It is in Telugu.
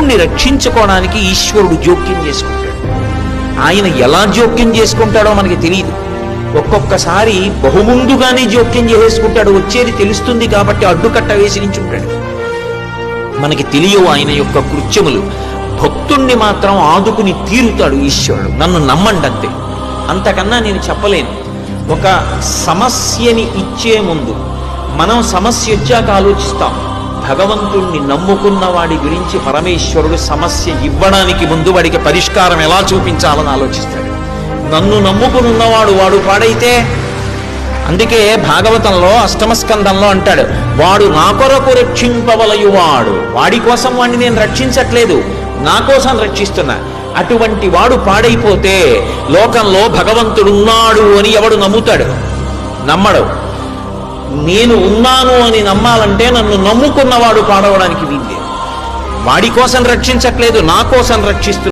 భక్తుణ్ణి రక్షించుకోవడానికి ఈశ్వరుడు జోక్యం చేసుకుంటాడు. ఆయన ఎలా జోక్యం చేసుకుంటాడో మనకి తెలియదు. ఒక్కొక్కసారి బహుముందుగానే జోక్యం చేసుకుంటాడు. వచ్చేది తెలుస్తుంది కాబట్టి అడ్డుకట్ట వేసి నించుంటాడు. మనకి తెలియవు ఆయన యొక్క కృత్యములు. భక్తుణ్ణి మాత్రం ఆదుకుని తీరుతాడు ఈశ్వరుడు. నన్ను నమ్మండి అంతే, అంతకన్నా నేను చెప్పలేను. ఒక సమస్యని ఇచ్చే ముందు మనం సమస్య వచ్చాక ఆలోచిస్తాం. భగవంతుణ్ణి నమ్ముకున్న వాడి గురించి పరమేశ్వరుడు సమస్య ఇవ్వడానికి ముందు వాడికి పరిష్కారం ఎలా చూపించాలని ఆలోచిస్తాడు. నన్ను నమ్ముకుని ఉన్నవాడు వాడు పాడైతే, అందుకే భాగవతంలో అష్టమ స్కంధంలో అంటాడు, వాడు నా కొరకు రక్షింపవలయువాడు. వాడి కోసం వాడిని నేను రక్షించట్లేదు, నా కోసం రక్షిస్తున్నా. అటువంటి వాడు పాడైపోతే లోకంలో భగవంతుడున్నాడు అని ఎవడు నమ్ముతాడు? నమ్మడు. నేను ఉన్నాను అని నమ్మాలంటే నన్ను నమ్ముకున్నవాడు పాడవడానికి వీల్లేదు. వాడి కోసం రక్షించట్లేదు, నా కోసం రక్షిస్తున్నాడు.